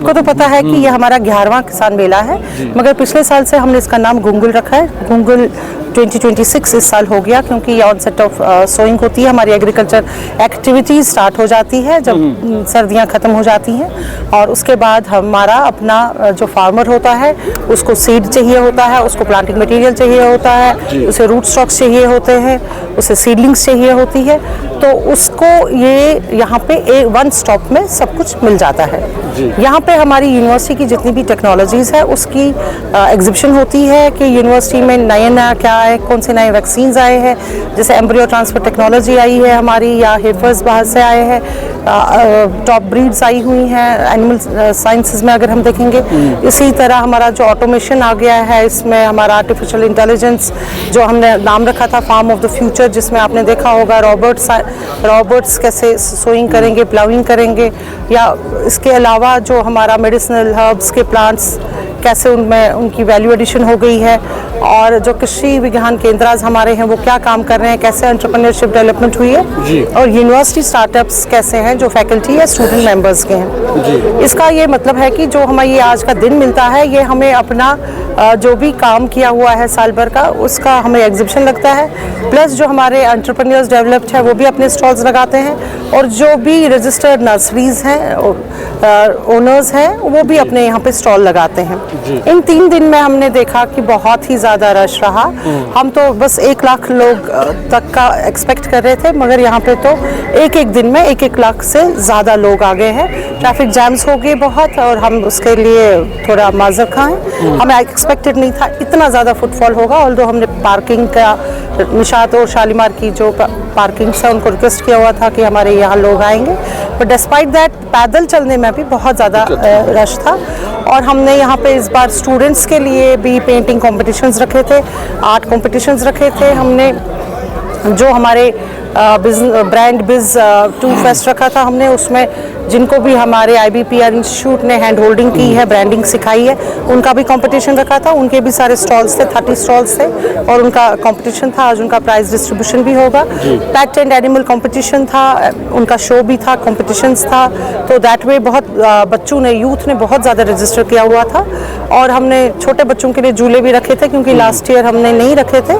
सबको तो पता है कि ये हमारा 11वां किसान मेला है, मगर पिछले साल से हमने इसका नाम गुंगुल रखा है। गुंगुल 2026 इस साल हो गया, क्योंकि ये ऑनसेट ऑफ सोइंग होती है, हमारी एग्रीकल्चर एक्टिविटीज स्टार्ट हो जाती है जब सर्दियां खत्म हो जाती हैं। और उसके बाद हमारा अपना जो फार्मर होता है उसको सीड चाहिए होता है, उसको प्लांटिंग मटेरियल चाहिए होता है, उसे रूट स्टॉक्स चाहिए होते हैं, उसे सीडलिंग्स चाहिए होती है, तो उसको ये यहाँ पे वन स्टॉप में सब कुछ मिल जाता है। यहाँ पे हमारी यूनिवर्सिटी की जितनी भी टेक्नोलॉजीज़ है उसकी एग्जिबिशन होती है कि यूनिवर्सिटी में नया क्या है, कौन से नए वैक्सीन्स आए हैं, जैसे एम्ब्रियो ट्रांसफर टेक्नोलॉजी आई है हमारी, या हेफर्स बाहर से आए हैं, टॉप ब्रीड्स आई हुई हैं एनिमल साइंसेस में अगर हम देखेंगे। इसी तरह हमारा जो ऑटोमेशन आ गया है, इसमें हमारा आर्टिफिशियल इंटेलिजेंस जो हमने नाम रखा था फार्म ऑफ द फ्यूचर, जिसमें आपने देखा होगा रॉबर्ट्स कैसे सोइंग करेंगे, प्लाविंग करेंगे, या इसके अलावा जो हमारा मेडिसिनल हर्ब्स के प्लांट्स कैसे उनमें उनकी वैल्यू एडिशन हो गई है, और जो कृषि विज्ञान केंद्राज हमारे हैं वो क्या काम कर रहे हैं, कैसे एंटरप्रेन्योरशिप डेवलपमेंट हुई है, और यूनिवर्सिटी स्टार्टअप्स कैसे हैं जो फैकल्टी या स्टूडेंट मेंबर्स के हैं। इसका ये मतलब है कि जो हमें ये आज का दिन मिलता है, ये हमें अपना जो भी काम किया हुआ है साल भर का उसका हमें एग्जिबिशन लगता है, प्लस जो हमारे एंटरप्रेन्योर्स डेवलप्ड है वो भी अपने स्टॉल्स लगाते हैं, और जो भी रजिस्टर्ड नर्सरीज हैं ओनर्स हैं वो भी अपने यहाँ पे स्टॉल लगाते हैं। इन 3 दिन में हमने देखा कि बहुत ही ज़्यादा रश रहा। हम तो बस 1 लाख लोग तक का एक्सपेक्ट कर रहे थे, मगर यहाँ पे तो एक दिन में 1 लाख से ज़्यादा लोग आ गए हैं। ट्रैफिक जैम्स हो गए बहुत, और हम उसके लिए थोड़ा माजर खाएं, हमें एक्सपेक्टेड नहीं था इतना ज़्यादा फुटफॉल होगा। ऑल्दो हमने पार्किंग का निशात और शालीमार की जो पार्किंग से उनको रिक्वेस्ट किया हुआ था कि हमारे यहाँ लोग आएंगे, बट डिस्पाइट दैट पैदल चलने में भी बहुत ज़्यादा रश था। और हमने यहाँ पे इस बार स्टूडेंट्स के लिए भी पेंटिंग कॉम्पिटिशन्स रखे थे, आर्ट कॉम्पिटिशन्स रखे थे हमने, जो हमारे ब्रांड बिज 2 फेस्ट रखा था हमने, उसमें जिनको भी हमारे IBPR इंस्टीट्यूट ने हैंड होल्डिंग की है, ब्रांडिंग सिखाई है, उनका भी कंपटीशन रखा था। उनके भी सारे स्टॉल्स थे, 30 स्टॉल्स थे, और उनका कंपटीशन था। आज उनका प्राइज डिस्ट्रीब्यूशन भी होगा। पेट एंड एनिमल कंपटीशन था, उनका शो भी था, कंपटीशंस था। तो दैट वे बहुत बच्चों ने, यूथ ने बहुत ज़्यादा रजिस्टर किया हुआ था। और हमने छोटे बच्चों के लिए झूले भी रखे थे, क्योंकि लास्ट ईयर हमने नहीं रखे थे,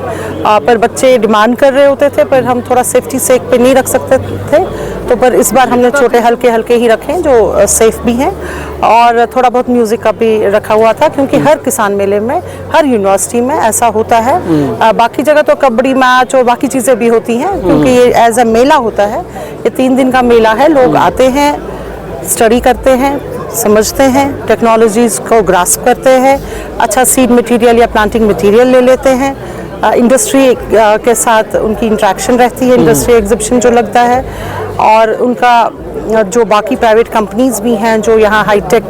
पर बच्चे डिमांड कर रहे होते थे, पर हम थोड़ा सेफ्टी सेक पे नहीं रख सकते थे, तो पर इस बार हमने छोटे हल्के ही रखे हैं जो सेफ भी हैं। और थोड़ा बहुत म्यूज़िक का भी रखा हुआ था, क्योंकि हर किसान मेले में, हर यूनिवर्सिटी में ऐसा होता है। बाकी जगह तो कबड्डी मैच और बाकी चीज़ें भी होती हैं, क्योंकि ये एज अ मेला होता है। ये 3 दिन का मेला है, लोग आते हैं, स्टडी करते हैं, समझते हैं, टेक्नोलॉजीज़ को ग्रास्प करते हैं, अच्छा सीड मटेरियल या प्लांटिंग मटेरियल ले लेते हैं। इंडस्ट्री के साथ उनकी इंटरेक्शन रहती है, इंडस्ट्री एग्जिबिशन जो लगता है, और उनका जो बाकी प्राइवेट कंपनीज भी हैं जो यहाँ हाईटेक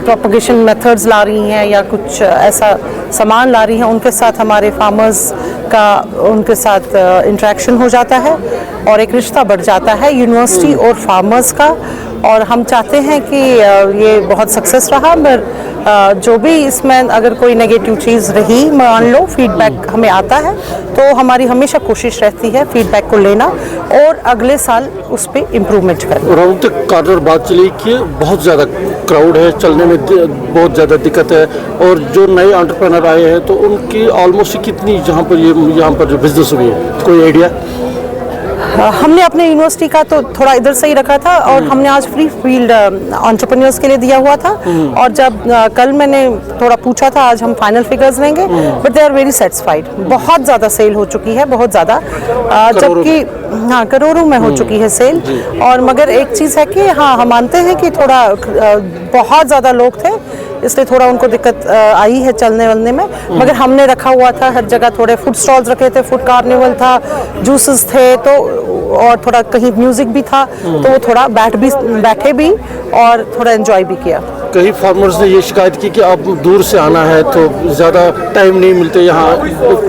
प्रोपगेशन मेथड्स ला रही हैं या कुछ ऐसा सामान ला रही हैं, उनके साथ हमारे फार्मर्स का उनके साथ इंटरेक्शन हो जाता है, और एक रिश्ता बढ़ जाता है यूनिवर्सिटी और फार्मर्स का। और हम चाहते हैं कि ये बहुत सक्सेस रहा, पर जो भी इसमें अगर कोई नेगेटिव चीज़ रही, मान लो फीडबैक हमें आता है, तो हमारी हमेशा कोशिश रहती है फीडबैक को लेना और अगले साल उस पर इम्प्रूवमेंट करना। राउत कॉर्नर बात चली कि बहुत ज़्यादा क्राउड है, चलने में बहुत ज़्यादा दिक्कत है, और जो नए एंटरप्रेन्योर आए हैं तो उनकी ऑलमोस्ट कितनी यहाँ पर जो बिजनेस हुई है, कोई आइडिया? हमने अपने यूनिवर्सिटी का तो थोड़ा इधर से ही रखा था, और हमने आज फ्री फील्ड एंटरप्रेन्योर्स के लिए दिया हुआ था। और जब कल मैंने थोड़ा पूछा था, आज हम फाइनल फिगर्स लेंगे, but they are very satisfied. बहुत ज़्यादा सेल हो चुकी है, बहुत ज़्यादा, जबकि हाँ करोड़ों में हो चुकी है सेल। और मगर एक चीज़ है कि हाँ, हम मानते हैं कि थोड़ा बहुत ज़्यादा लोग थे, इसलिए थोड़ा उनको दिक्कत आई है चलने वलने में। मगर हमने रखा हुआ था हर जगह, थोड़े फूड स्टॉल्स रखे थे, फूड कार्निवल था, जूसेस थे, तो और थोड़ा कहीं म्यूजिक भी था, तो वो थोड़ा बैठे भी और थोड़ा एंजॉय भी किया। कई फार्मर्स ने ये शिकायत की कि अब दूर से आना है तो ज़्यादा टाइम नहीं मिलते, यहाँ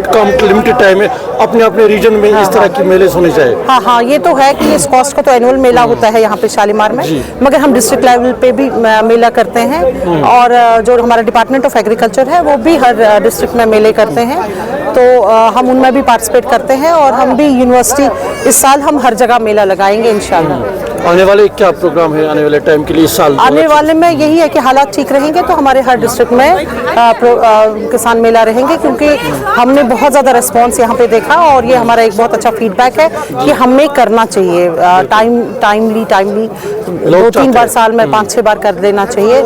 कम लिमिटेड टाइम है, अपने रीजन में इस तरह की मेले होने चाहिए। हाँ, ये तो है कि इस कॉस्ट का तो एनुअल मेला होता है यहाँ पे शालीमार में, मगर हम डिस्ट्रिक्ट लेवल पे भी मेला करते हैं, और जो हमारा डिपार्टमेंट ऑफ एग्रीकल्चर है वो भी हर डिस्ट्रिक्ट में मेले करते हैं, तो हम उनमें भी पार्टिसिपेट करते हैं। और हम भी यूनिवर्सिटी इस साल हम हर जगह मेला लगाएंगे इंशाल्लाह। आने वाले क्या प्रोग्राम है आने वाले टाइम के लिए इस साल? आने वाले में यही है कि हालात ठीक रहेंगे तो हमारे हर डिस्ट्रिक्ट में किसान मेला रहेंगे, क्योंकि हमने बहुत ज़्यादा रिस्पांस यहाँ पे देखा और ये हमारा एक बहुत अच्छा फीडबैक है कि हमें करना चाहिए टाइमली 2-3 बार साल में 5-6 बार कर देना चाहिए।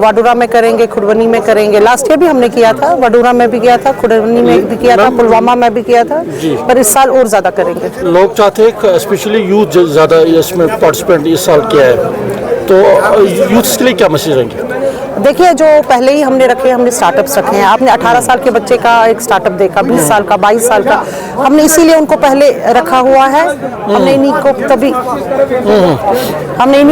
वाडूरा में करेंगे, खुरवनी में करेंगे, लास्ट ईयर भी हमने किया था, वाडूरा में भी किया था, खुरवनी में भी किया था, पुलवामा में भी किया था, पर इस साल और ज़्यादा करेंगे। लोग चाहते हैं स्पेशली यूथ ज़्यादा इसमें पार्टिसिपेंट इस साल किया है, तो यूथ के लिए क्या मैसेज रहेंगे? देखिए, जो पहले ही हमने स्टार्टअप्स रखे हैं। आपने 18 साल के बच्चे का एक स्टार्टअप देखा, 20 साल का, 22 साल का, हमने इसीलिए उनको पहले रखा हुआ है। हमने इन्हीं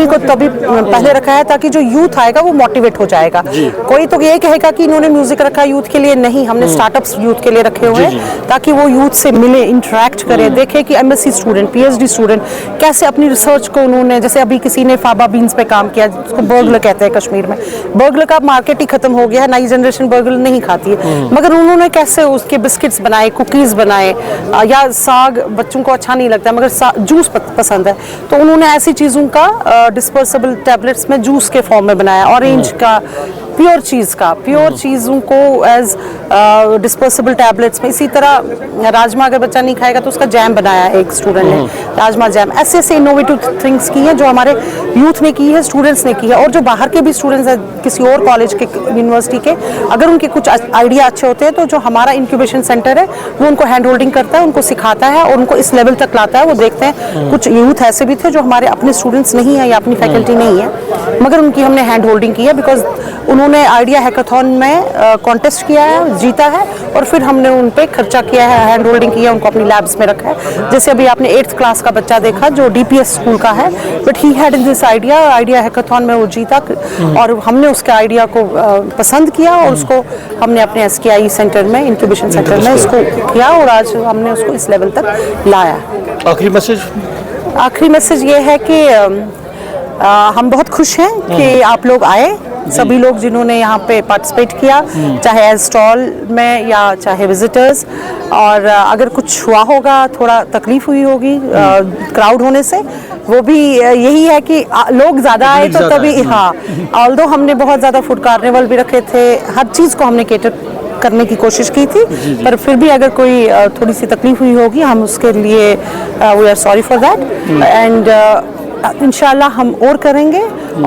को तभी पहले रखा है ताकि जो यूथ आएगा वो मोटिवेट हो जाएगा। कोई तो ये कहेगा कि इन्होंने म्यूजिक रखा यूथ के लिए, नहीं, हमने स्टार्टअप्स यूथ के लिए रखे हुए हैं ताकि वो यूथ से मिले, इंटरेक्ट करे, देखे कि एमएससी स्टूडेंट, पीएचडी स्टूडेंट कैसे अपनी रिसर्च को उन्होंने, जैसे अभी किसी ने फाबा बीन्स पे काम किया, जिसको बर्गलर कहते हैं कश्मीर में। बर्गलर का मार्केट ही खत्म हो गया है, नई जनरेशन बर्गलर नहीं खाती है, मगर उन्होंने कैसे उसके बिस्किट्स बनाए, कुकीज़ बनाए, या साग बच्चों को अच्छा नहीं लगता मगर जूस पसंद है, तो उन्होंने ऐसी चीज़ों का डिस्पर्सिबल टैबलेट्स में जूस के फॉर्म में बनाया, ऑरेंज का, प्योर चीज़ों को एज डिस्पर्सिबल टैबलेट्स में। इसी तरह राजमा अगर बच्चा नहीं खाएगा तो उसका जैम बनाया है एक स्टूडेंट ने, राजमा जैम। ऐसे ऐसे इनोवेटिव थिंग्स की हैं जो हमारे यूथ ने की है, स्टूडेंट्स ने की है, और जो बाहर के भी स्टूडेंट्स हैं किसी और कॉलेज के, यूनिवर्सिटी के, अगर उनके कुछ आइडिया अच्छे होते हैं तो जो हमारा इंक्यूबेशन सेंटर है वो उनको हैंड होल्डिंग करता है, उनको सिखाता है और उनको इस लेवल तक लाता है। वो देखते हैं, कुछ यूथ ऐसे भी थे जो हमारे अपने स्टूडेंट्स नहीं है या अपनी फैकल्टी नहीं है, मगर उनकी हमने हैंड होल्डिंग की है, बिकॉज उन्होंने आइडिया हैकाथॉन में कॉन्टेस्ट किया है, जीता है, और फिर हमने उन पे खर्चा किया है, हैंड होल्डिंग किया, उनको अपनी लैब्स में रखा है। जैसे अभी आपने 8th क्लास का बच्चा देखा जो डीपीएस स्कूल का है, but he had in this idea hackathon में वो जीता, और हमने उसके आइडिया को पसंद किया और उसको हमने अपने SKI सेंटर में, इंक्यूबेशन सेंटर में उसको किया, और आज हमने उसको इस लेवल तक लाया। आखिरी मैसेज ये है कि हम बहुत खुश हैं कि आप लोग आए, सभी लोग जिन्होंने यहाँ पे पार्टिसिपेट किया, चाहे एज स्टॉल में या चाहे विजिटर्स, और अगर कुछ हुआ होगा, थोड़ा तकलीफ हुई होगी क्राउड होने से, वो भी यही है कि लोग ज़्यादा आए तो तभी, हाँ, ऑल्दो हमने बहुत ज़्यादा फूड कार्निवल भी रखे थे, हर चीज़ को हमने केटर करने की कोशिश की थी, पर फिर भी अगर कोई थोड़ी सी तकलीफ हुई होगी, हम उसके लिए we are sorry for that, and इंशाल्लाह हम और करेंगे,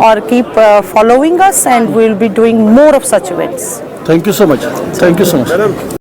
और keep following us and we will be doing more of such events. Thank you so much.